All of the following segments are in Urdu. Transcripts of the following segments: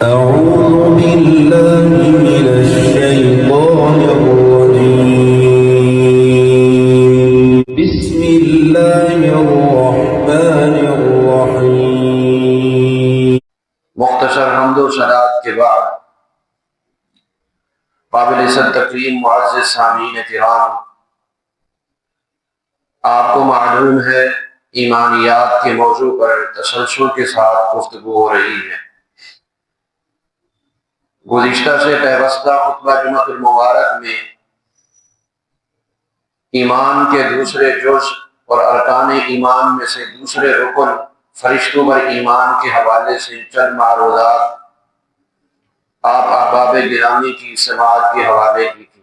أعوذ بالله من الشيطان الرجيم بسم الله الرحمن الرحيم مختصر حمد و ثناء کے بعد قابل عزت تکریم معزز سامعین کرام، آپ کو معلوم ہے ایمانیات کے موضوع پر تسلسل کے ساتھ گفتگو ہو رہی ہے۔ گزشتہ سے پیوستہ خطبہ جمعۃ المبارک میں ایمان کے دوسرے جز اور ارکان ایمان میں سے دوسرے رکن فرشتوں پر ایمان کے حوالے سے چند معروضات آپ احباب گرامی کی سماعت کے حوالے کی تھی۔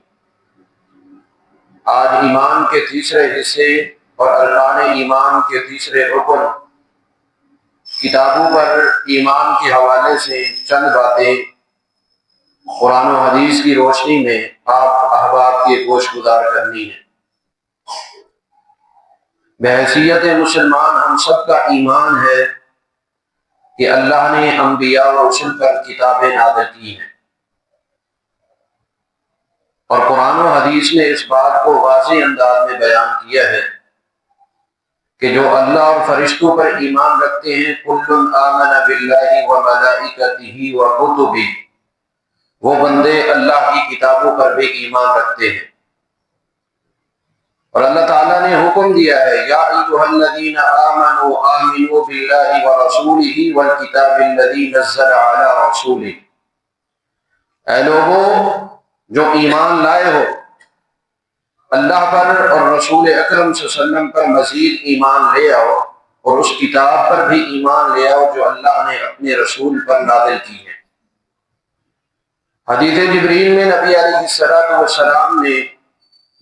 آج ایمان کے تیسرے حصے اور ارکان ایمان کے تیسرے رکن کتابوں پر ایمان کے حوالے سے چند باتیں قرآن و حدیث کی روشنی میں آپ احباب کے گوش گزار کرنی ہے۔ بحیثیت مسلمان ہم سب کا ایمان ہے کہ اللہ نے انبیاء و رسل پر کتابیں نازل کی ہیں، اور قرآن و حدیث نے اس بات کو واضح انداز میں بیان کیا ہے کہ جو اللہ اور فرشتوں پر ایمان رکھتے ہیں، کل آمن باللہ و ملائکتہ و کتبہ، وہ بندے اللہ کی کتابوں پر بھی ایمان رکھتے ہیں۔ اور اللہ تعالیٰ نے حکم دیا ہے، یا ایھا الذین آمنوا آمنوا باللہ ورسولہ والکتاب الذی نزل علی رسولہ، اے لوگوں جو ایمان لائے ہو، اللہ پر اور رسول اکرم صلی اللہ علیہ وسلم پر مزید ایمان لے آؤ، اور اس کتاب پر بھی ایمان لے آؤ جو اللہ نے اپنے رسول پر نازل کی ہے۔ حدیث جبریل میں نبی علیہ السلام نے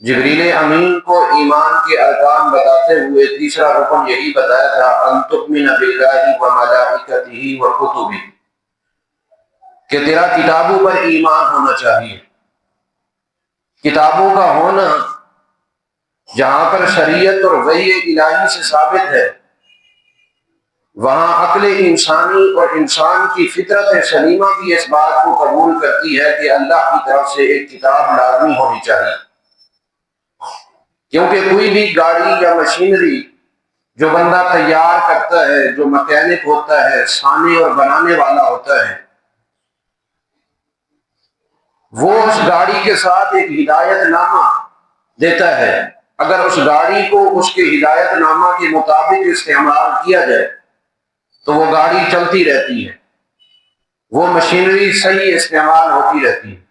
جبریل امین کو ایمان کے ارکان بتاتے ہوئے تیسرا رکن یہی بتایا تھا، ان تؤمن باللہ و ملائکتہ و کتبہ، کہ تیرا کتابوں پر ایمان ہونا چاہیے۔ کتابوں کا ہونا جہاں پر شریعت اور وحی الہی سے ثابت ہے، وہاں عقل انسانی اور انسان کی فطرت سلیمہ بھی اس بات کو قبول کرتی ہے کہ اللہ کی طرف سے ایک کتاب لازمی ہونی چاہیے، کیونکہ کوئی بھی گاڑی یا مشینری جو بندہ تیار کرتا ہے، جو مکینک ہوتا ہے، سانے اور بنانے والا ہوتا ہے، وہ اس گاڑی کے ساتھ ایک ہدایت نامہ دیتا ہے۔ اگر اس گاڑی کو اس کے ہدایت نامہ کے مطابق استعمال کیا جائے تو وہ گاڑی چلتی رہتی ہے، وہ مشینری صحیح استعمال ہوتی رہتی ہے۔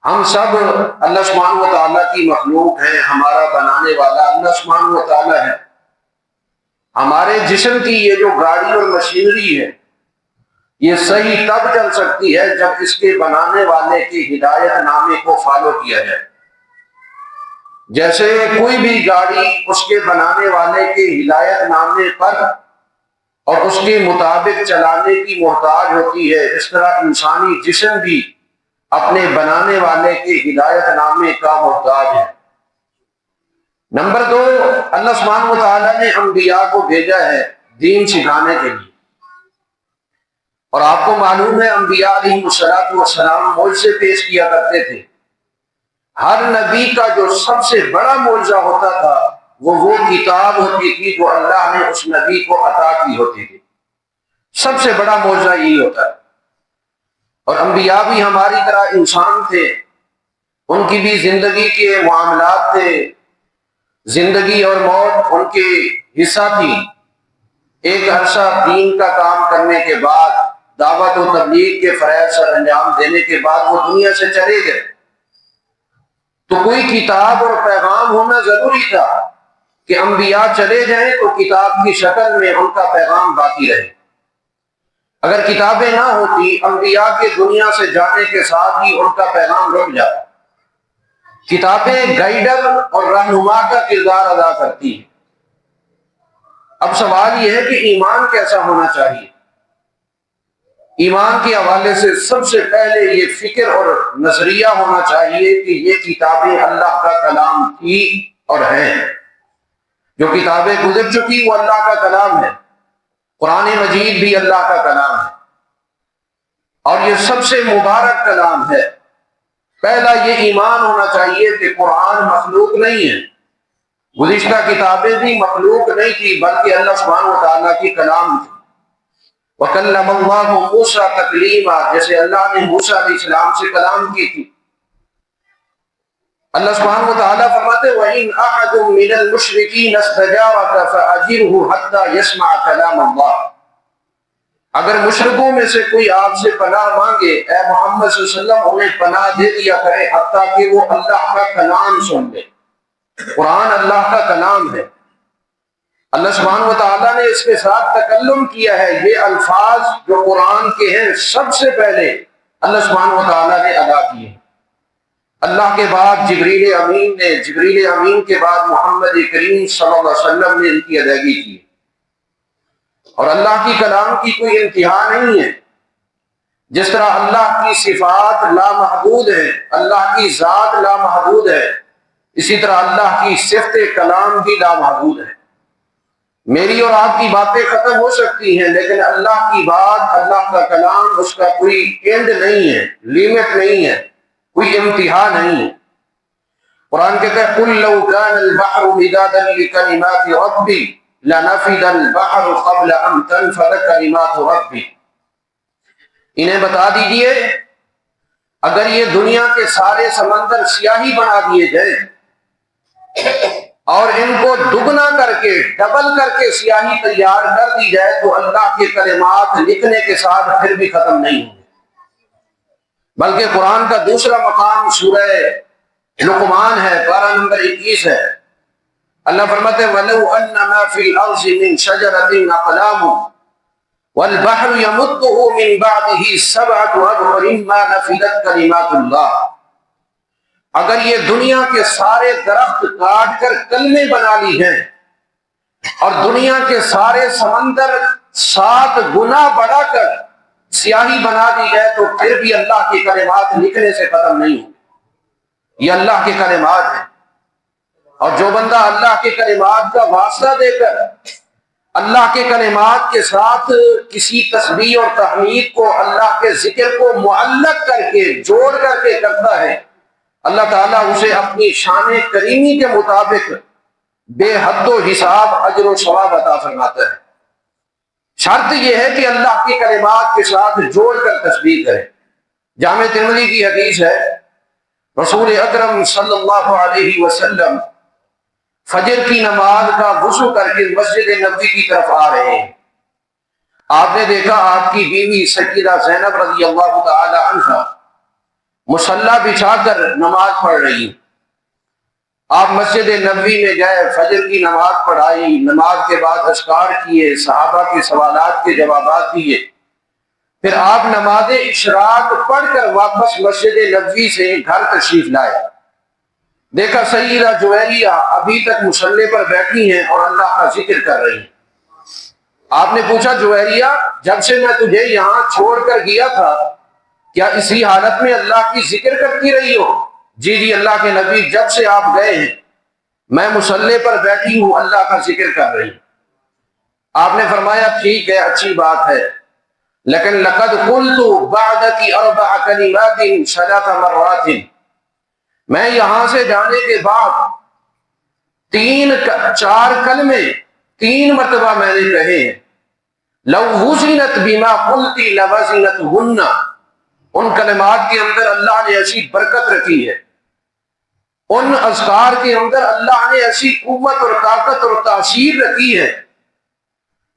ہم سب اللہ سبحانہ و تعالیٰ کی مخلوق ہیں، ہمارا بنانے والا اللہ سبحانہ و تعالیٰ ہے۔ ہمارے جسم کی یہ جو گاڑی اور مشینری ہے، یہ صحیح تب چل سکتی ہے جب اس کے بنانے والے کی ہدایت نامے کو فالو کیا جائے۔ جیسے کوئی بھی گاڑی اس کے بنانے والے کے ہدایت نامے پر اور اس کے مطابق چلانے کی محتاج ہوتی ہے، اس طرح انسانی جسم بھی اپنے بنانے والے کے ہدایت نامے کا محتاج ہے۔ نمبر 2، اللہ سبحانہ و تعالیٰ نے انبیاء کو بھیجا ہے دین سکھانے کے لیے، اور آپ کو معلوم ہے انبیاء علیہ السلام معجزے پیش کیا کرتے تھے۔ ہر نبی کا جو سب سے بڑا معجزہ ہوتا تھا وہ کتاب ہوتی تھی جو اللہ نے اس نبی کو عطا کی ہوتی تھی۔ سب سے بڑا معجزہ یہی ہوتا ہے۔ اور انبیاء بھی ہماری طرح انسان تھے، ان کی بھی زندگی کے معاملات تھے، زندگی اور موت ان کے حصہ تھی۔ ایک عرصہ دین کا کام کرنے کے بعد، دعوت و تبلیغ کے فرائض سر انجام دینے کے بعد وہ دنیا سے چلے گئے، تو کوئی کتاب اور پیغام ہونا ضروری تھا کہ انبیاء چلے جائیں تو کتاب کی شکل میں ان کا پیغام باقی رہے۔ اگر کتابیں نہ ہوتی، انبیاء کے دنیا سے جانے کے ساتھ ہی ان کا پیغام رک جاتا۔ کتابیں گائیڈر اور رہنما کا کردار ادا کرتی ہیں۔ اب سوال یہ ہے کہ ایمان کیسا ہونا چاہیے؟ ایمان کے حوالے سے سب سے پہلے یہ فکر اور نظریہ ہونا چاہیے کہ یہ کتابیں اللہ کا کلام تھی اور ہیں۔ جو کتابیں گزر چکی وہ اللہ کا کلام ہے، قرآن مجید بھی اللہ کا کلام ہے۔ اور یہ سب سے مبارک کلام ہے۔ پہلا یہ ایمان ہونا چاہیے کہ قرآن مخلوق نہیں ہے، گزشتہ کتابیں بھی مخلوق نہیں تھی بلکہ اللہ سبحانہ و تعالیٰ کی کلام تھی۔ وَكَلَّمَ اللَّهُ مُوسَىٰ تَكْلِيمًا، جیسے اللہ نے موسیٰ علیہ السلام سے کلام کی تھی۔ اللہ سبحانہ و تعالیٰ فرماتے وَإِنْ أَحَدٌ مِّنَ الْمُشْرِكِينَ اسْتَجَارَكَ فَأَجِرْهُ حَتَّىٰ يَسْمَعَ كَلَامَ اللَّهِ، اگر مشرکوں میں سے کوئی آپ سے پناہ مانگے، اے محمد صلی اللہ علیہ وسلم انہیں پناہ دے دیا کرے حتیٰ کہ وہ اللہ کا کلام سن لے۔ قرآن اللہ کا کلام ہے، اللہ سبحانہ و تعالیٰ نے اس کے ساتھ تکلم کیا ہے۔ یہ الفاظ جو قرآن کے ہیں سب سے پہلے اللہ سبحانہ و تعالیٰ نے ادا کیے۔ اللہ کے بعد جبریل امین نے، جبریل امین کے بعد محمد کریم صلی اللہ علیہ وسلم نے ان کی ادائیگی کی۔ اور اللہ کی کلام کی کوئی انتہا نہیں ہے، جس طرح اللہ کی صفات لامحدود ہیں، اللہ کی ذات لامحدود ہے، اسی طرح اللہ کی صفت کلام بھی لامحدود ہے۔ میری اور آپ کی باتیں ختم ہو سکتی ہیں، لیکن اللہ کی بات، اللہ کا کلام، اس کا کوئی اینڈ نہیں ہے، لیمٹ نہیں ہے، کوئی انتہا نہیں ہے۔ قرآن کہتا ہے قُلْ لَوْ كَانَ الْبَحْرُ مِدَادًا لِكَلِمَاتِ رَبِّي لَنَفِدَ الْبَحْرُ قَبْلَ أَن تَنفَدَ كَلِمَاتُ رَبِّي، انہیں بتا دیجئے اگر یہ دنیا کے سارے سمندر سیاہی بنا دیے جائیں اور ان کو دگنا کر کے، ڈبل کر کے سیاہی تیار کر دی جائے تو اللہ کے کلمات لکھنے کے ساتھ پھر بھی ختم نہیں ہوں گے۔ بلکہ قرآن کا دوسرا مقام سورہ لقمان ہے، پارہ نمبر 21 ہے۔ اللہ فرماتے وَلَوْ أَنَّ مَا فِي الْأَرْضِ مِن شَجَرَةٍ أَقْلَامٌ وَالْبَحْرُ يَمُدُّهُ مِن بَعْدِهِ سَبْعَةُ أَبْحُرٍ مَا نَفِدَتْ كَلِمَاتُ اللَّهِ، اگر یہ دنیا کے سارے درخت کاٹ کر کلمے بنا لی ہیں اور دنیا کے سارے سمندر 7 گنا بڑھا کر سیاہی بنا دی جائے تو پھر بھی اللہ کے کلمات لکھنے سے ختم نہیں ہوں۔ یہ اللہ کے کلمات ہیں، اور جو بندہ اللہ کے کلمات کا واسطہ دے کر اللہ کے کلمات کے ساتھ کسی تسبیح اور تحمید کو، اللہ کے ذکر کو معلق کر کے، جوڑ کر کے کرتا ہے، اللہ تعالیٰ اسے اپنی شان کریمی کے مطابق بے حد و حساب اجر و ثواب عطا فرماتا ہے۔ شرط یہ ہے کہ اللہ کے کلمات کے ساتھ جوڑ کر تسبیح کرے۔ جامع ترمذی کی حدیث ہے، رسول اکرم صلی اللہ علیہ وسلم فجر کی نماز کا وضو کر کے مسجد نبوی کی طرف آ رہے ہیں۔ آپ نے دیکھا آپ کی بیوی سیدہ زینب رضی اللہ تعالی عنہ مصلی بچھا کر نماز پڑھ رہی ہیں۔ آپ مسجد نبوی میں گئے، فجر کی نماز پڑھائی، نماز کے بعد اذکار کیے، صحابہ کے سوالات کے جوابات دیے، پھر آپ نماز اشراق پڑھ کر واپس مسجد نبوی سے گھر تشریف لائے۔ دیکھا سیدہ جویریہ ابھی تک مصلی پر بیٹھی ہیں اور اللہ کا ذکر کر رہی ہیں۔ آپ نے پوچھا جویریہ جب سے میں تجھے یہاں چھوڑ کر گیا تھا کیا اسی حالت میں اللہ کی ذکر کرتی رہی ہو؟ جی جی اللہ کے نبی جب سے آپ گئے ہیں میں مصلی پر بیٹھی ہوں، اللہ کا ذکر کر رہی ہوں۔ آپ نے فرمایا ٹھیک ہے، اچھی بات ہے، لیکن لقد قلت بعدك 4 كلمات 3 مرات، میں یہاں سے جانے کے بعد 4 کلمے 3 مرتبہ میں نے کہے ہیں۔ لو وزنت بما قلت لوزنتهن، ان کلمات کے اندر اللہ نے ایسی برکت رکھی ہے، ان اذکار کے اندر اللہ نے ایسی قوت اور طاقت اور تاثیر رکھی ہے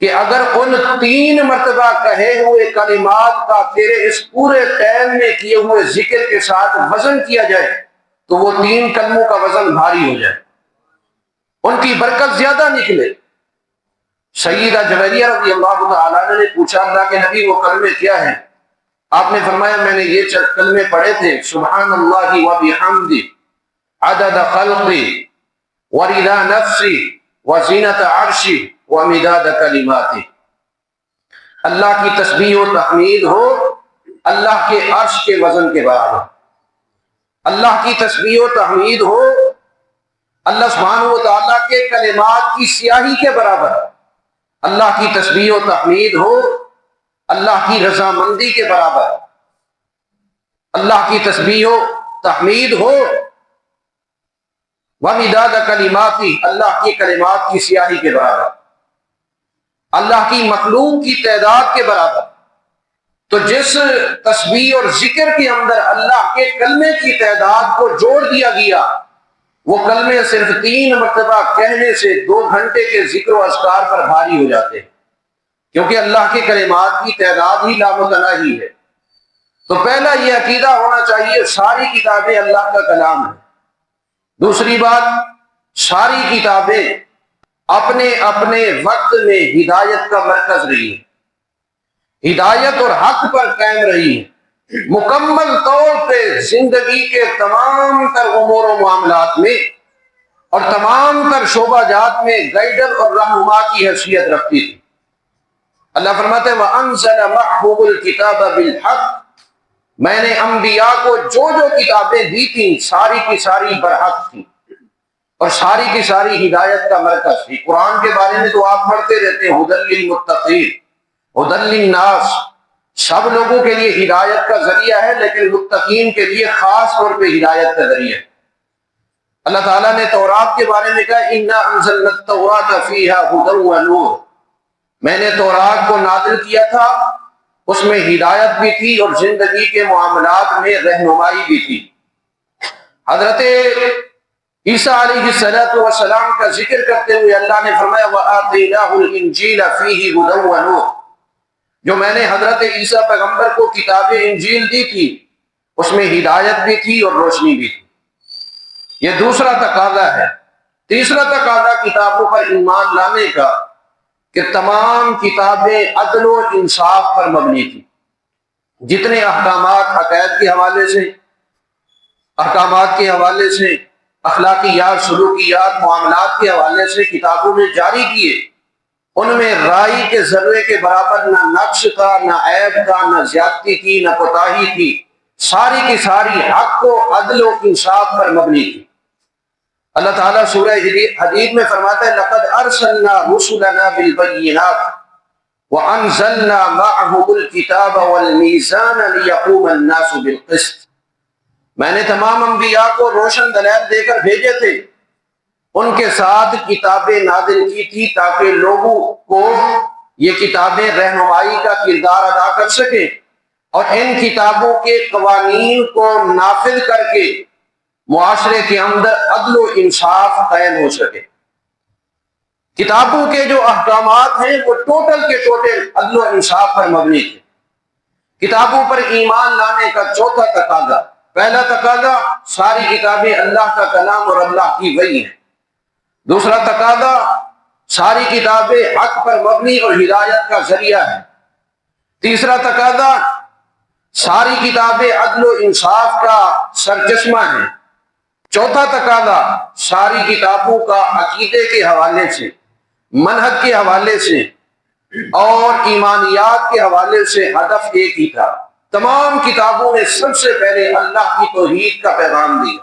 کہ اگر ان 3 مرتبہ کہے ہوئے کلمات کا تیرے اس پورے ٹائم میں کیے ہوئے ذکر کے ساتھ وزن کیا جائے تو وہ 3 کلموں کا وزن بھاری ہو جائے، ان کی برکت زیادہ نکلے۔ سیدہ جویریہ رضی اللہ تعالیٰ عنہ نے پوچھا اللہ کے نبی وہ کلمے کیا ہیں؟ آپ نے فرمایا میں نے یہ کلمے پڑھے تھے، سبحان اللہ و بحمدہ عدد خلقی ورضا نفسی وزینت عرشی ومداد کلماتی، اللہ کی تسبیح و تحمید ہو اللہ کے عرش کے وزن کے برابر، اللہ کی تسبیح و تحمید ہو اللہ سبحانہ و تعالیٰ کے کلمات کی سیاہی کے برابر، اللہ کی تسبیح و تحمید ہو اللہ کی رضامندی کے برابر، اللہ کی تسبیح ہو، تحمید ہو، وَمِدَادَ کلماتی، اللہ کی کلمات کی سیاہی کے برابر، اللہ کی مخلوق کی تعداد کے برابر۔ تو جس تسبیح اور ذکر کے اندر اللہ کے کلمے کی تعداد کو جوڑ دیا گیا، وہ کلمے صرف 3 مرتبہ کہنے سے 2 گھنٹے کے ذکر و اذکار پر بھاری ہو جاتے ہیں، کیونکہ اللہ کے کلمات کی تعداد ہی لامتناہی ہے۔ تو پہلا یہ عقیدہ ہونا چاہیے ساری کتابیں اللہ کا کلام ہیں۔ دوسری بات، ساری کتابیں اپنے اپنے وقت میں ہدایت کا مرکز رہی ہیں، ہدایت اور حق پر قائم رہی ہیں، مکمل طور پہ زندگی کے تمام تر امور و معاملات میں اور تمام تر شعبہ جات میں گائیڈر اور رہنما کی حیثیت رکھتی تھی۔ اللہ فرماتے ہیں وَأَنزَلَ مَعْهُمُ الْكِتَابَ بِالْحَقِّ، میں نے انبیاء کو جو جو کتابیں دی تھیں ساری کی ساری برحق تھی اور ساری کی ساری ہدایت کا مرکز تھی۔ قرآن کے بارے میں تو آپ پڑھتے رہتے ہیں، ہدی للمتقین، ہدی للناس، سب لوگوں کے لیے ہدایت کا ذریعہ ہے، لیکن متقین کے لیے خاص طور پہ ہدایت کا ذریعہ ہے۔ اللہ تعالیٰ نے تورات کے بارے میں کہا اِنَّا أَنزَلْنَا التَّوْرَاةَ فِيهَا هُدًى وَنُورٌ، میں نے تورات کو نازل کیا تھا، اس میں ہدایت بھی تھی اور زندگی کے معاملات میں رہنمائی بھی تھی۔ حضرت عیسیٰ علیہ السلام کا ذکر کرتے ہوئے اللہ نے فرمایا وَآتَيْنَاهُ الْإِنْجِيلَ فِيهِ هُدًى وَنُورٌ، جو میں نے حضرت عیسیٰ پیغمبر کو کتاب انجیل دی تھی اس میں ہدایت بھی تھی اور روشنی بھی تھی۔ یہ دوسرا تقاضا ہے۔ تیسرا تقاضا کتابوں پر ایمان لانے کا کہ تمام کتابیں عدل و انصاف پر مبنی تھی۔ جتنے احکامات عقائد کے حوالے سے، احکامات کے حوالے سے، اخلاقیات، سلوکیات، معاملات کے حوالے سے کتابوں میں جاری کیے، ان میں رائی کے ذرے کے برابر نہ نقص تھا، نہ عیب تھا، نہ زیادتی تھی، نہ کوتاہی تھی، ساری کی ساری حق و عدل و انصاف پر مبنی تھی۔ اللہ تعالیٰ سورہ حدید میں فرماتا ہے لَقَدْ أَرْسَلْنَا رُسُلَنَا بِالْبَيِّنَاتِ وَأَنزَلْنَا مَعَهُمُ الْكِتَابَ وَالْمِيزَانَ لِيَقُومَ النَّاسُ بِالْقِسْطِ، میں نے تمام انبیاء کو روشن دلائل دے کر بھیجے تھے، ان کے ساتھ کتابیں نازل کی تھی تاکہ لوگوں کو یہ کتابیں رہنمائی کا کردار ادا کر سکیں اور ان کتابوں کے قوانین کو نافذ کر کے معاشرے کے اندر عدل و انصاف قائم ہو سکے۔ کتابوں کے جو احکامات ہیں وہ ٹوٹل کے ٹوٹل عدل و انصاف پر مبنی تھے۔ کتابوں پر ایمان لانے کا چوتھا تقاضا، پہلا تقاضا ساری کتابیں اللہ کا کلام اور اللہ کی وحی ہیں۔ دوسرا تقاضا ساری کتابیں حق پر مبنی اور ہدایت کا ذریعہ ہے۔ تیسرا تقاضا ساری کتابیں عدل و انصاف کا سرچشمہ ہیں۔ چوتھا تقاضا ساری کتابوں کا عقیدے کے حوالے سے، منہج کے حوالے سے اور ایمانیات کے حوالے سے ہدف ایک ہی تھا۔ تمام کتابوں نے سب سے پہلے اللہ کی توحید کا پیغام دیا۔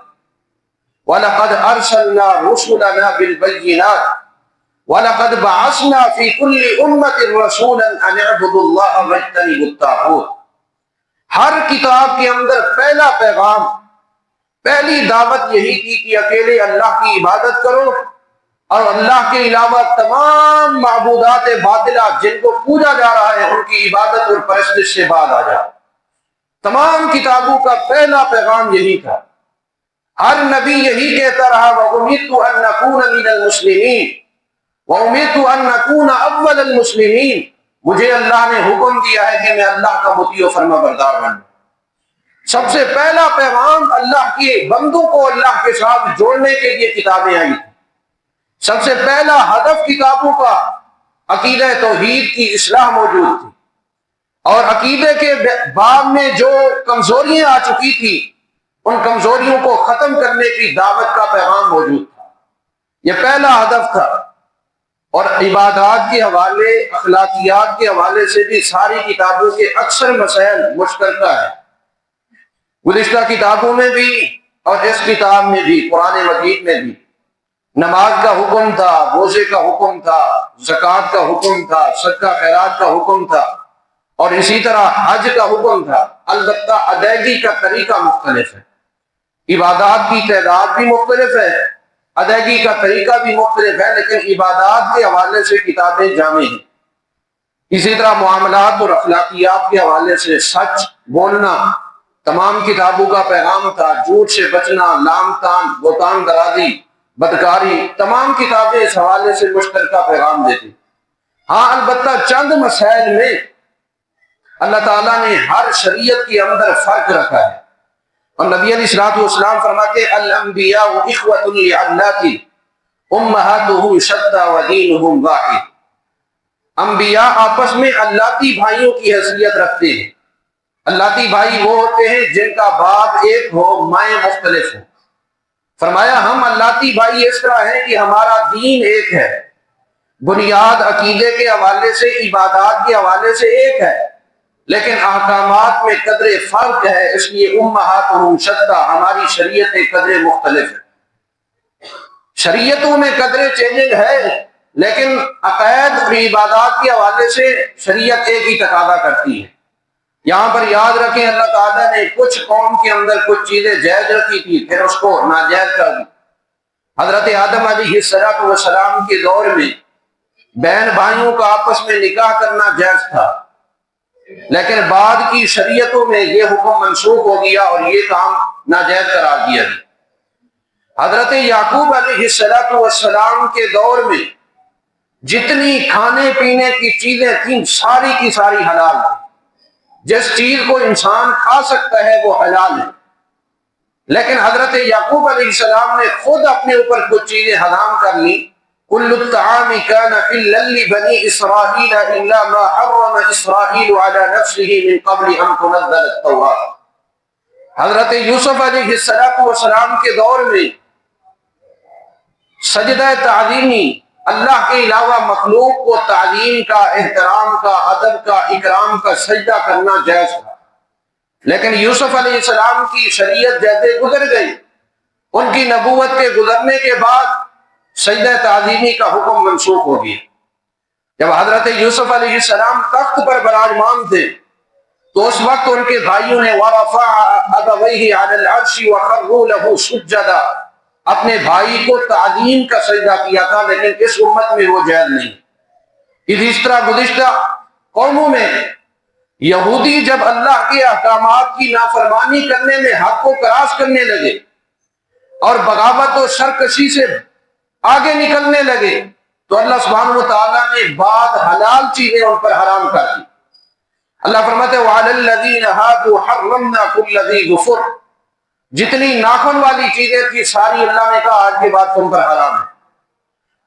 وَلَقَدْ أَرْسَلْنَا رُسُلَنَا بِالْبَيِّنَاتِ وَلَقَدْ بَعَثْنَا فِي كُلِّ أُمَّةٍ رَسُولًا أَنِ اعْبُدُوا اللَّهَ وَاجْتَنِبُوا الطَّاغُوتَ، ہر کتاب کے اندر پہلا پیغام، پہلی دعوت یہی تھی کہ اکیلے اللہ کی عبادت کرو اور اللہ کے علاوہ تمام معبودات باطلہ جن کو پوجا جا رہا ہے ان کی عبادت اور پرستش سے بعد آ جاؤ۔ تمام کتابوں کا پہلا پیغام یہی تھا۔ ہر نبی یہی کہتا رہا وَأُمِرْتُ أَن نَّكُونَ مِنَ الْمُسْلِمِينَ وَأُمِرْتُ أَن نَّكُونَ أَوَّلَ الْمُسْلِمِينَ، مجھے اللہ نے حکم دیا ہے کہ میں اللہ کا مطیع و فرما بردار بنوں۔ سب سے پہلا پیغام اللہ کے بندوں کو اللہ کے ساتھ جوڑنے کے لیے کتابیں آئی تھیں۔ سب سے پہلا ہدف کتابوں کا عقیدہ توحید کی اصلاح موجود تھی، اور عقیدے کے باب میں جو کمزوریاں آ چکی تھی ان کمزوریوں کو ختم کرنے کی دعوت کا پیغام موجود تھا۔ یہ پہلا ہدف تھا۔ اور عبادات کے حوالے، اخلاقیات کے حوالے سے بھی ساری کتابوں کے اکثر مسائل مشترکہ ہیں۔ گزشتہ کتابوں میں بھی اور اس کتاب میں بھی، قرآن مجید میں بھی نماز کا حکم تھا، روزے کا حکم تھا، زکوٰۃ کا حکم تھا، صدقہ خیرات کا حکم تھا، اور اسی طرح حج کا حکم تھا، البتہ ادائیگی کا طریقہ مختلف ہے، عبادات کی تعداد بھی مختلف ہے، ادائیگی کا طریقہ بھی مختلف ہے، لیکن عبادات کے حوالے سے کتابیں جامع ہیں۔ اسی طرح معاملات اور اخلاقیات کے حوالے سے سچ بولنا تمام کتابوں کا پیغام تھا، جھوٹ سے بچنا، لام تان، بہتان درازی، بدکاری، تمام کتابیں اس حوالے سے مشترکہ پیغام دیتی۔ ہاں البتہ چند مسائل میں اللہ تعالیٰ نے ہر شریعت کے اندر فرق رکھا ہے، اور نبی علیہ الصلوۃ والسلام فرماتے الانبیاء اخوۃ لعلات امہاتہم شتیٰ ودینہم واحد۔ انبیاء آپس میں اللاتی بھائیوں کی حیثیت رکھتے ہیں۔ اللاتی بھائی وہ ہوتے ہیں جن کا باپ ایک ہو، مائیں مختلف ہوں۔ فرمایا ہم اللاتی بھائی اس طرح ہیں کہ ہمارا دین ایک ہے، بنیاد عقیدے کے حوالے سے، عبادات کے حوالے سے ایک ہے، لیکن احکامات میں قدر فرق ہے، اس لیے امہاتہم شتیٰ، ہماری شریعتیں قدر مختلف ہیں۔ شریعتوں میں قدر چینجنگ ہے، لیکن عقائد اور عبادات کے حوالے سے شریعت ایک ہی تقاضا کرتی ہے۔ یہاں پر یاد رکھیں اللہ تعالیٰ نے کچھ قوم کے اندر کچھ چیزیں جائز رکھی تھی، پھر اس کو ناجائز کر دی۔ حضرت آدم علیہ السلام کے دور میں بہن بھائیوں کا آپس میں نکاح کرنا جائز تھا، لیکن بعد کی شریعتوں میں یہ حکم منسوخ ہو گیا اور یہ کام ناجائز قرار دیا گیا۔ حضرت یعقوب علیہ السلام کے دور میں جتنی کھانے پینے کی چیزیں تھیں ساری کی ساری حلال تھیں، جس چیز کو انسان کھا سکتا ہے وہ حلال ہے، لیکن حضرت یعقوب علیہ السلام نے خود اپنے اوپر کچھ چیزیں حرام کر لی۔ کل الطعام كان حلا لبني اسرائيل الا ما حرم اسرائيل على نفسه من قبل ان تنزل التوراة۔ حضرت یوسف علیہ السلام کے دور میں سجدہ تعظیمی، اللہ کے علاوہ مخلوق کو تعظیم کا، احترام کا، ادب کا، اکرام کا سجدہ کرنا جائز تھا، لیکن یوسف علیہ السلام کی شریعت جیسے گزر گئی، ان کی نبوت کے گزرنے کے بعد سجدہ تعظیمی کا حکم منسوخ ہو گیا۔ جب حضرت یوسف علیہ السلام تخت پر براجمان تھے تو اس وقت ان کے بھائیوں نے وَرَفَعَ أَبَوَيْهِ عَلَى الْعَرْشِ وَخَرُّوا لَهُ سُجَّدًا، اپنے بھائی کو تعظیم کا سجدہ کیا تھا، لیکن اس امت میں وہ جائز نہیں۔ اس طرح گزشتہ قوموں میں یہودی جب اللہ کے احکامات کی نافرمانی کرنے میں حق کو کراس کرنے لگے اور بغاوت و سرکشی سے آگے نکلنے لگے تو اللہ سبحانہ وتعالیٰ نے بعض حلال چیزیں ان پر حرام کر دی۔ اللہ فرماتے ہیں وَعَلَى الَّذِينَ هَادُوا حَرَّمْنَا كُلَّ ذِي ظُفُرٍ، جتنی ناخن والی چیزیں تھی ساری اللہ نے کہا آج کے بعد تم پر حرام ہے۔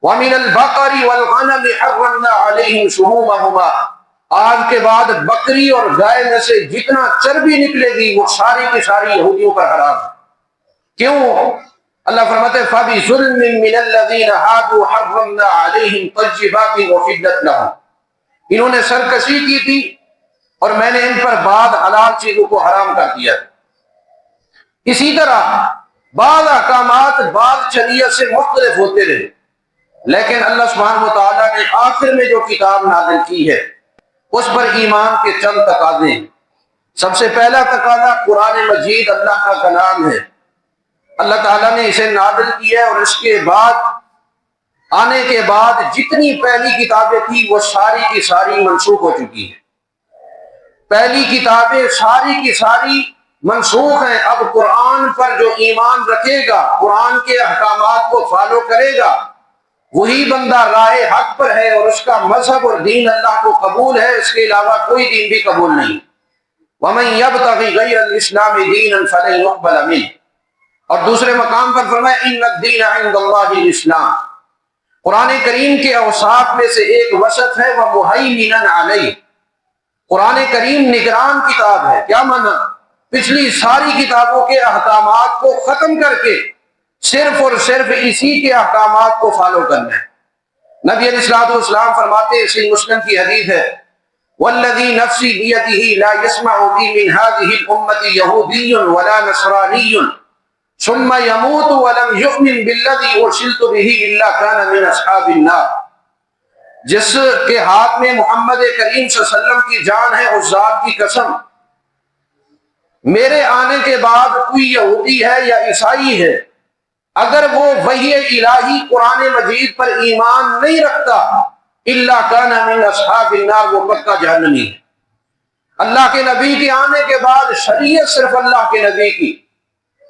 وَمِنَ الْبَقَرِ وَالْغَنَمِ حَرَّمْنَا عَلَيْهِمْ شُحُومَهُمَا، آج کے بعد بکری اور گائے میں سے جتنا چربی نکلے گی وہ ساری کی ساری یہودیوں پر حرام ہے۔ کیوں؟ اللہ فرماتے ہیں فَبِظُلْمٍ مِّنَ الَّذِينَ هَادُوا حَرَّمْنَا عَلَيْهِمْ طَيِّبَاتٍ وَأُحِلَّتْ لَهُمْ، انہوں نے سرکشی کی تھی اور میں نے ان پر بعض حلال چیزوں کو حرام کر دیا۔ اسی طرح بعض احکامات بعض شریعت سے مختلف ہوتے رہے، لیکن اللہ سبحانہ وتعالیٰ نے آخر میں جو کتاب نازل کی ہے اس پر ایمان کے چند تقاضے ہیں۔ سب سے پہلا تقاضا قرآن مجید اللہ کا کلام ہے، اللہ تعالیٰ نے اسے نازل کیا ہے اور اس کے بعد آنے کے بعد جتنی پہلی کتابیں تھیں وہ ساری کی ساری منسوخ ہو چکی ہیں۔ پہلی کتابیں ساری کی ساری منسوخ ہیں، اب قرآن پر جو ایمان رکھے گا، قرآن کے احکامات کو فالو کرے گا، وہی بندہ راہ حق پر ہے اور اس کا مذہب اور دین اللہ کو قبول ہے، اس کے علاوہ کوئی دین بھی قبول نہیں۔ وَمَن يَبْتَغِ غَيْرَ الْإِسْلَامِ دِينًا فَلَن يُقْبَلَ مِنْهُ، اور دوسرے مقام پر فرمایا ان الدین عند اللہ الاسلام۔ قرآن کریم کے اوصاف میں سے ایک وصف ہے وَمُهَيْمِنًا عَلَيْهِ، قرآن کریم نگران کتاب ہے۔ کیا معنی؟ پچھلی ساری کتابوں کے احکامات کو ختم کر کے صرف اور صرف اسی کے احکامات کو فالو کرنا ہے۔ نبی علیہ الصلوۃ والسلام فرماتے ہیں، صحیح مسلم کی حدیث ہے والذی نفسی بیدہ لا یسمع بی من هذه الامة یہودی ولا نصرانی ثم يموت ولم يؤمن بالذي ارسلت به الا كان من اصحاب النار۔ جس کے ہاتھ میں محمد کریم صلی اللہ علیہ وسلم کی جان ہے، اس ذات کی قسم، میرے آنے کے بعد کوئی یہودی ہے یا عیسائی ہے، اگر وہ وحی الہی قرآن مجید پر ایمان نہیں رکھتا الا کان من اصحاب النار، وہ پکا جہنمی ہے۔ اللہ کے نبی کے آنے کے بعد شریعت صرف اللہ کے نبی کی،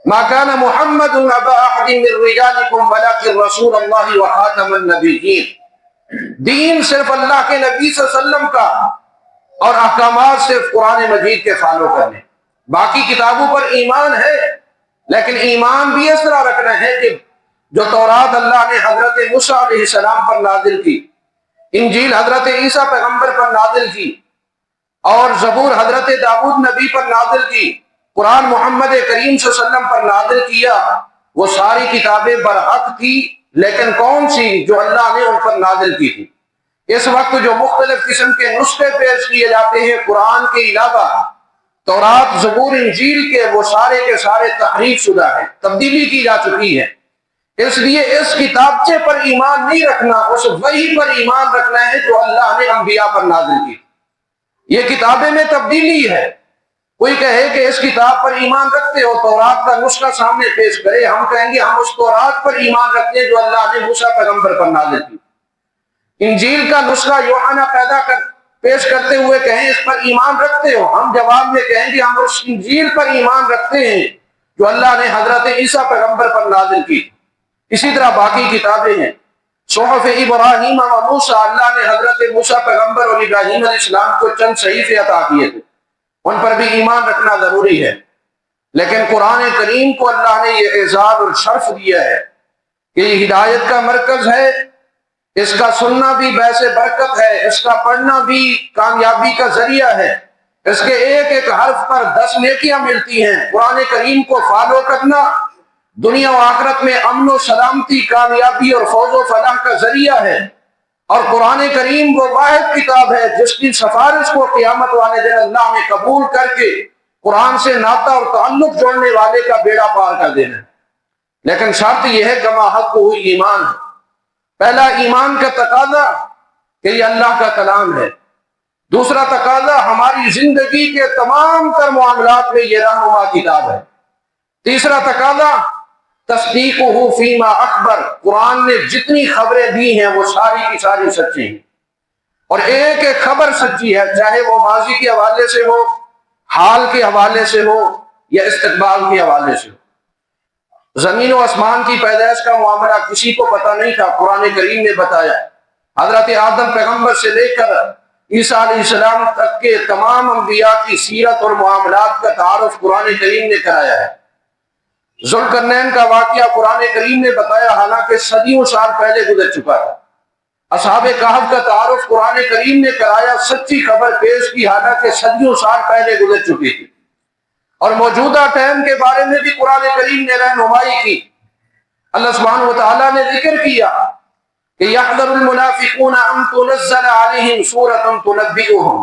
ما کان محمد ابا احد من رجالکم ولکن رسول اللہ وخاتم النبیین، دین صرف اللہ کے نبی صلی اللہ علیہ وسلم کا، اور احکامات صرف قرآن مجید کے فالو کرنے۔ باقی کتابوں پر ایمان ہے، لیکن ایمان بھی اس طرح رکھنا ہے کہ جو تورات اللہ نے حضرت موسیٰ علیہ السلام پر نازل کی، انجیل حضرت عیسیٰ پیغمبر پر نازل کی، اور زبور حضرت داؤد نبی پر نازل کی، قرآن محمد کریم صلی اللہ علیہ وسلم پر نازل کیا، وہ ساری کتابیں برحق تھی، لیکن کون سی؟ جو اللہ نے ان پر نازل کی تھی۔ اس وقت جو مختلف قسم کے نسخے پیش کیے جاتے ہیں قرآن کے علاوہ، تورات زبور انجیل کے، وہ سارے کے سارے تحریف شدہ ہیں، تبدیلی کی جا چکی ہے۔ اس لیے اس کتابچے پر ایمان نہیں رکھنا، اس وحی پر ایمان رکھنا ہے جو اللہ نے انبیاء پر نازل کی۔ یہ کتابیں میں تبدیلی ہے۔ کوئی کہے کہ اس کتاب پر ایمان رکھتے ہو، تورات کا نسخہ سامنے پیش کرے، ہم کہیں گے ہم اس تورات پر ایمان رکھتے ہیں جو اللہ نے موسیٰ پیغمبر پر نازل کی۔ انجیل کا نسخہ یوحنا پیش کرتے ہوئے کہیں اس پر ایمان رکھتے ہو، ہم جواب میں کہیں گے ہم اس انجیل پر ایمان رکھتے ہیں جو اللہ نے حضرت عیسیٰ پیغمبر پر نازل کی۔ اسی طرح باقی کتابیں ہیں، صحف ابراہیم و موسیٰ، اللہ نے حضرت موسیٰ پیغمبر اور ابراہیم علیہ السلام کو چند صحیفے عطا کیے تھے، ان پر بھی ایمان رکھنا ضروری ہے۔ لیکن قرآن کریم کو اللہ نے یہ اعزاز اور شرف دیا ہے کہ یہ ہدایت کا مرکز ہے، اس کا سننا بھی باعث برکت ہے، اس کا پڑھنا بھی کامیابی کا ذریعہ ہے، اس کے ایک ایک حرف پر 10 نیکیاں ملتی ہیں۔ قرآن کریم کو فالو کرنا دنیا و آخرت میں امن و سلامتی، کامیابی اور فوز و فلاح کا ذریعہ ہے۔ اور قرآن کریم وہ واحد کتاب ہے جس کی سفارش کو قیامت والے دن اللہ نے قبول کر کے قرآن سے ناطہ اور تعلق جوڑنے والے کا بیڑا پار کر دینا ہے۔ لیکن شرط یہ ہے کہ ماحق ہوئی ایمان ہے۔ پہلا ایمان کا تقاضا کہ یہ اللہ کا کلام ہے، دوسرا تقاضا ہماری زندگی کے تمام تر معاملات میں یہ رہنما کتاب ہے، تیسرا تقاضا تصدیقہ فیما اخبر، قرآن نے جتنی خبریں دی ہیں وہ ساری کی ساری سچی ہیں، اور ایک ایک خبر سچی ہے، چاہے وہ ماضی کے حوالے سے ہو، حال کے حوالے سے ہو یا استقبال کے حوالے سے ہو۔ زمین و آسمان کی پیدائش کا معاملہ کسی کو پتہ نہیں تھا، قرآن کریم نے بتایا۔ حضرت آدم پیغمبر سے لے کر عیسیٰ علیہ السلام تک کے تمام انبیاء کی سیرت اور معاملات کا تعارف قرآن کریم نے کرایا ہے۔ ذوالقرنین کا واقعہ قرآن کریم نے بتایا، حالانکہ صدیوں سال پہلے گزر چکا تھا۔ اصحاب کہف کا تعارف قرآن کریم نے کرایا، سچی خبر پیش کی، حالانکہ صدیوں سال پہلے گزر چکی تھی۔ اور موجودہ ٹائم کے بارے میں بھی قرآن کریم نے رہنمائی کی۔ اللہ سبحانہ وتعالیٰ نے ذکر کیا کہ یحذر المنافقون ان تنزل علیہم سورۃ تنبئہم،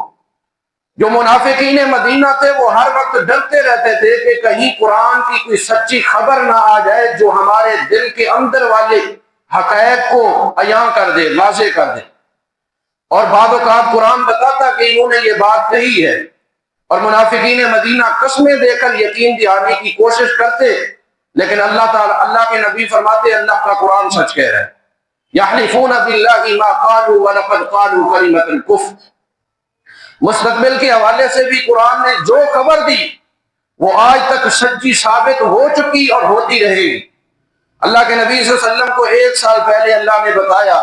جو منافقین مدینہ تھے وہ ہر وقت ڈرتے رہتے تھے کہ کہیں قرآن کی کوئی سچی خبر نہ آ جائے جو ہمارے دل کے اندر والے حقائق کو عیاں کر دے، واضح کر دے۔ اور بعض اوقات قرآن بتاتا کہ انہوں نے یہ بات کہی ہے، اور منافقین مدینہ قسمیں دے کر یقین دلانے کی کوشش کرتے، لیکن اللہ کے نبی فرماتے اللہ کا قرآن سچ کہہ رہا ہے۔ یحلفون باللہ ما قالوا ولقد قالوا کلمۃ الکفر، مستقبل کے حوالے سے بھی قرآن نے جو خبر دی وہ آج تک سچی ثابت ہو چکی اور ہوتی رہے گی۔ اللہ کے نبی صلی اللہ علیہ وسلم کو 1 سال پہلے اللہ نے بتایا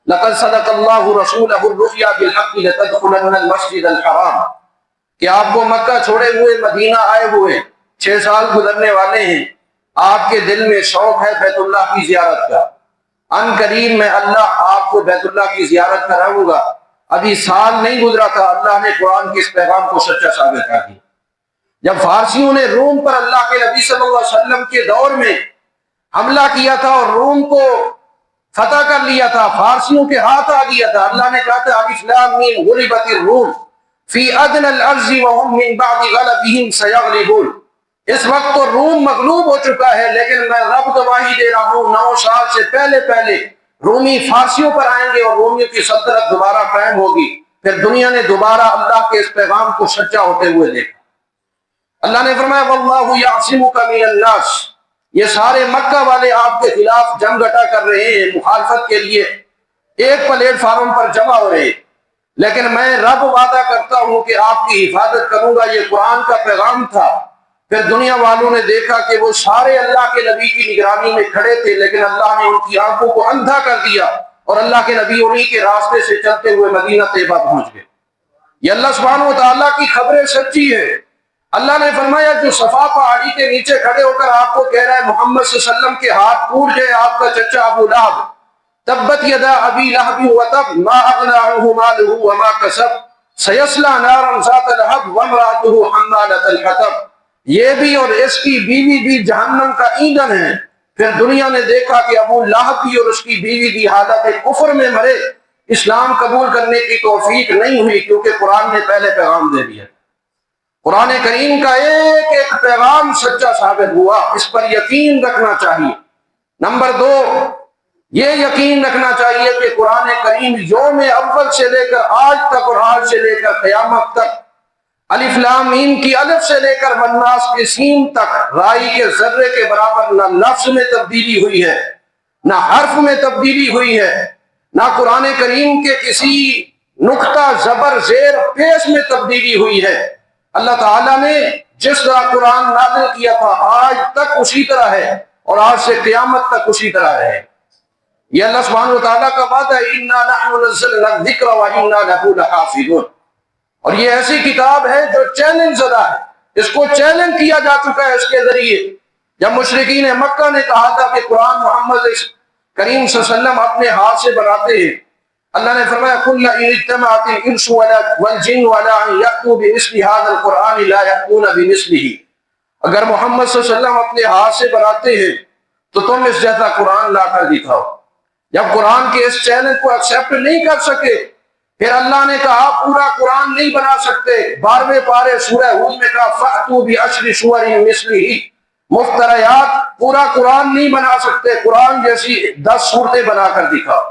لقد صدق اللہ رسولہ الرؤیا بالحق لتدخلن المسجد الحرام، کہ آپ کو مکہ چھوڑے ہوئے مدینہ آئے ہوئے 6 سال گزرنے والے ہیں، آپ کے دل میں شوق ہے بیت اللہ کی زیارت کا، ان قریب میں اللہ آپ کو بیت اللہ کی زیارت کراؤں گا۔ ابھی سال نہیں گزرا تھا، اللہ نے قرآن کے اس پیغام کو سچا ثابت کر دیا۔ جب فارسیوں نے روم پر اللہ کے نبی صلی اللہ علیہ وسلم کے دور میں حملہ کیا تھا اور روم کو فتح کر لیا تھا، فارسیوں کے ہاتھ آ گیا تھا، اللہ نے کہا تھا الف لام میم غلبت الروم فی ادنى الارض وهم من بعد غلبهم سيغلبون، اس وقت تو روم مغلوب ہو چکا ہے، لیکن میں رب گواہی دے رہا ہوں 9 سال سے پہلے رومی فارسیوں پر آئیں گے اور رومیوں کی سلطنت دوبارہ قائم ہوگی، پھر دنیا نے دوبارہ اللہ کے اس پیغام کو سچا ہوتے ہوئے دیکھا۔ اللہ نے فرمایا واللہ یعصمک من الناس، یہ سارے مکہ والے آپ کے خلاف جنگ گٹا کر رہے ہیں، مخالفت کے لیے ایک پلیٹ فارم پر جمع ہو رہے ہیں، لیکن میں رب وعدہ کرتا ہوں کہ آپ کی حفاظت کروں گا۔ یہ قرآن کا پیغام تھا۔ پھر دنیا والوں نے دیکھا کہ وہ سارے اللہ کے نبی کی نگرانی میں کھڑے تھے، لیکن اللہ نے ان کی آنکھوں کو اندھا کر دیا اور اللہ کے نبی انہی کے راستے سے چلتے ہوئے مدینہ طیبہ پہنچ گئے۔ یہ اللہ سبحانہ وتعالیٰ کی خبریں سچی ہے۔ اللہ نے فرمایا جو صفا پہاڑی کے نیچے کھڑے ہو کر آپ کو کہہ رہا ہے محمد صلی اللہ علیہ وسلم کے ہاتھ ٹوٹ گئے، آپ کا چچا ابو لہب، تبت یدا ابی لہب وتب ما اغنى عنه ماله وما کسب سیصلی نارا ذات لہب وامرأته حمالۃ الحطب، یہ بھی اور اس کی بیوی بھی جہنم کا ایندھن ہے۔ پھر دنیا نے دیکھا کہ ابو لہب بھی اور اس کی بیوی بھی حالت کفر میں مرے، اسلام قبول کرنے کی توفیق نہیں ہوئی، کیونکہ قرآن نے پہلے پیغام دے دیا۔ قرآن کریم کا ایک ایک پیغام سچا ثابت ہوا، اس پر یقین رکھنا چاہیے۔ نمبر 2، یہ یقین رکھنا چاہیے کہ قرآن کریم یوم اول سے لے کر آج تک اور آج سے لے کر قیامت تک الف لام میم کی الف سے لے کر والناس کے سین تک رائی کے ذرے کے برابر نہ لفظ میں تبدیلی ہوئی ہے، نہ حرف میں تبدیلی ہوئی ہے، نہ قرآن کریم کے کسی نقطہ زبر زیر پیش میں تبدیلی ہوئی ہے۔ اللہ تعالیٰ نے جس طرح قرآن نازل کیا تھا آج تک اسی طرح ہے اور آج سے قیامت تک اسی طرح ہے۔ یہ اللہ سبحانہ وتعالیٰ کا وعدہ ہے اِنَّا نَحْنُ نَزَّلْنَا الذِّكْرَ وَإِنَّا لَهُ لَحَافِظُونَ، اور یہ ایسی کتاب ہے جو چیلنج زدہ ہے، اس کو چیلنج کیا جا چکا ہے اس کے ذریعے۔ جب مشرکین مکہ نے کہا تھا کہ قرآن محمد کریم صلی اللہ علیہ وسلم اپنے ہاتھ سے بناتے ہیں، اللہ نے فرمایا قُلْ إِنِ اجْتَمَعَتِ الْإِنسُ وَالْجِنُّ عَلَىٰ أَن يَأْتُوا بِمِثْلِ هَٰذَا الْقُرْآنِ لَا يَأْتُونَ بِمِثْلِهِ، اگر محمد صلی اللہ علیہ وسلم اپنے ہاتھ سے بناتے ہیں تو تم اس جیسا قرآن لا کر دکھاؤ۔ جب قرآن کے اس چیلنج کو ایکسیپٹ نہیں کر سکے، پھر اللہ نے کہا پورا قرآن نہیں بنا سکتے، 12ویں پارے سورہ ہود میں کہا فَأْتُوا بِعَشْرِ سُوَرٍ مِثْلِهِ، مفتریات، پورا قرآن نہیں بنا سکتے، قرآن جیسی 10 صورتیں بنا کر دکھاؤ۔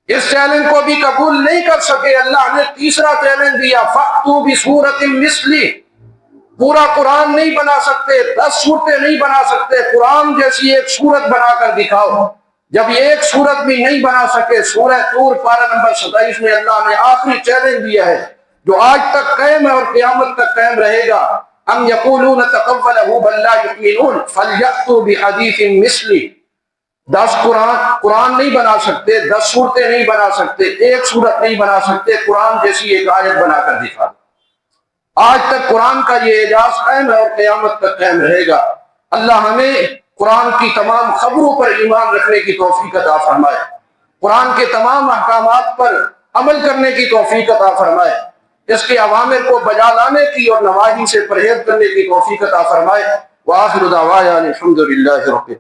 اس چیلنج کو بھی قبول نہیں کر سکے، اللہ نے تیسرا چیلنج دیا فَأْتُوا بِسُورَةٍ مِثْلِهِ، پورا قرآن نہیں بنا سکتے، 10 صورتیں نہیں بنا سکتے، قرآن جیسی ایک صورت بنا کر دکھاؤ۔ جب یہ ایک صورت بھی نہیں بنا سکے، سورہ طور پارہ نمبر 27 میں اللہ نے آخری چیلنج دیا ہے جو آج تک قائم ہے اور قیامت تک قائم رہے گا، ام یقولون تقولہ بل لا یؤمنون فلیأتوا بحدیث مثلہ، 10 قرآن نہیں بنا سکتے، 10 صورتیں نہیں بنا سکتے، ایک صورت نہیں بنا سکتے، قرآن جیسی ایک آیت بنا کر دکھا دو۔ آج تک قرآن کا یہ اعجاز قائم ہے اور قیامت تک قائم رہے گا۔ اللہ ہمیں قرآن کی تمام خبروں پر ایمان رکھنے کی توفیق عطا فرمائے، قرآن کے تمام احکامات پر عمل کرنے کی توفیق عطا فرمائے، اس کے اوامر کو بجا لانے کی اور نواہی سے پرہیز کرنے کی توفیق عطا فرمائے۔ وآخر دعوانا الحمد للہ رب